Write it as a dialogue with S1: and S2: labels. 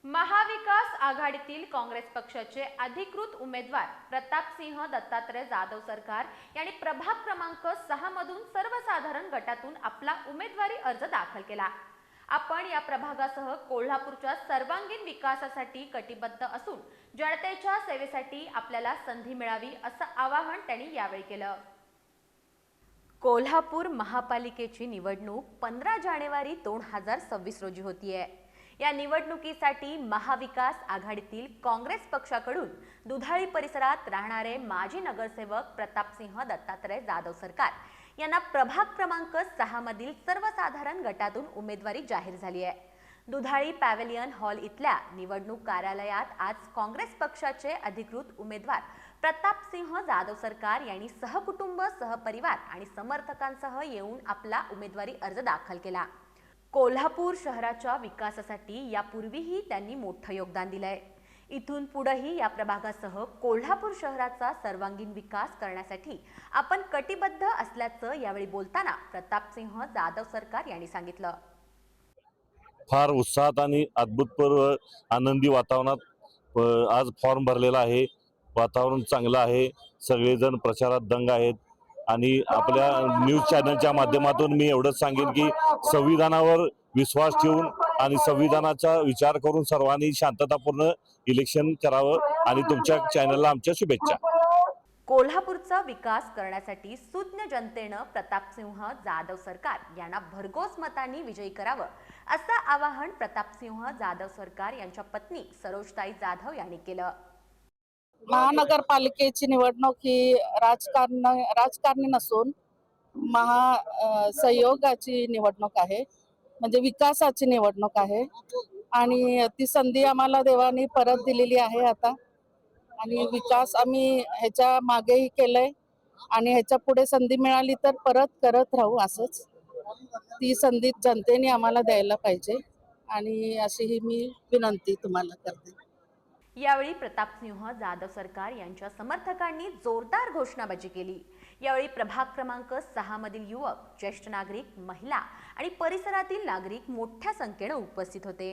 S1: महाविकास आघाडीतील काँग्रेस पक्षाचे अधिकृत उमेदवार प्रतापसिंह दत्तात्रय जाधव सरकार यांनी प्रभाग क्रमांक 6 मधून सर्वसाधारण गटातून आपला उमेदवारी अर्ज दाखल केला। आपण या प्रभागासह कोल्हापूरच्या सर्वांगीण विकासासाठी कटिबद्ध असून जनतेच्या सेवेसाठी आपल्याला संधी मिळावी असं आवाहन त्यांनी यावेळी केलं। कोल्हापूर महापालिकेची निवडणूक 15 जानेवारी 2026 रोजी होतीये। या निवडणुकीसाठी महाविकास आघाडीतील काँग्रेस पक्षाकडून दुधाळी परिसरात राहणारे माजी नगरसेवक प्रतापसिंह दत्तात्रय जाधव सरकार यांना प्रभाग क्रमांक 6 मधील सर्वसाधारण गटातून उमेदवारी जाहीर झाली आहे। दुधाळी पॅव्हेलियन हॉल इथल्या निवडणूक कार्यालयात आज काँग्रेस पक्षाचे अधिकृत उमेदवार प्रतापसिंह जाधव सरकार यांनी सहकुटुंब, सहपरिवार आणि समर्थकांसह येऊन आपला उमेदवारी अर्ज दाखल केला। कोल्हापूर शहराच्या विकासासाठी यापूर्वीही त्यांनी मोठं योगदान दिलंय। इथून पुढेही या प्रभागासह कोल्हापूर शहराचा सर्वांगीण विकास करण्यासाठी आपण कटिबद्ध असल्याचं यावेळी बोलताना प्रतापसिंह जाधव सरकार यांनी सांगितलं।
S2: फार उत्साहात आणि अद्भुतपूर्व आनंदी वातावरणात आज फॉर्म भरलेला आहे। वातावरण चांगलं आहे, सगळेजण प्रचारात दंग आहेत आणि आपल्या न्यूज चॅनलच्या माध्यमातून मी एवढंच सांगेन की संविधानावर विश्वास ठेवून आणि संविधानाचा विचार करून सर्वांनी शांततापूर्ण इलेक्शन करावं आणि तुमच्या चॅनलला आमच्या शुभेच्छा।
S1: कोल्हापूरचा विकास करण्यासाठी सुज्ञ जनतेनं प्रतापसिंह जाधव सरकार यांना भरघोस मतांनी विजयी करावं असं आवाहन प्रतापसिंह जाधव सरकार यांच्या पत्नी सरोजताई जाधव यांनी केलं।
S3: महानगरपालिकेची निवडणूक ही राजकारणी नसून सहयोगाची निवडणूक आहे, म्हणजे विकासाची निवडणूक आहे आणि ती संधी आम्हाला देवाने परत दिलेली आहे आता। आणि विकास आम्ही ह्याच्या मागेही केलंय आणि ह्याच्या पुढे संधी मिळाली तर परत करत राहू। असंच ती संधी जनतेने आम्हाला द्यायला पाहिजे आणि अशी ही मी विनंती तुम्हाला करते।
S1: यावेळी प्रतापसिंह जाधव सरकार यांच्या समर्थकांनी जोरदार घोषणाबाजी केली। यावेळी प्रभाग क्रमांक 6 मधील युवक, ज्येष्ठ नागरिक, महिला आणि परिसरातील नागरिक मोठ्या संख्येने उपस्थित होते।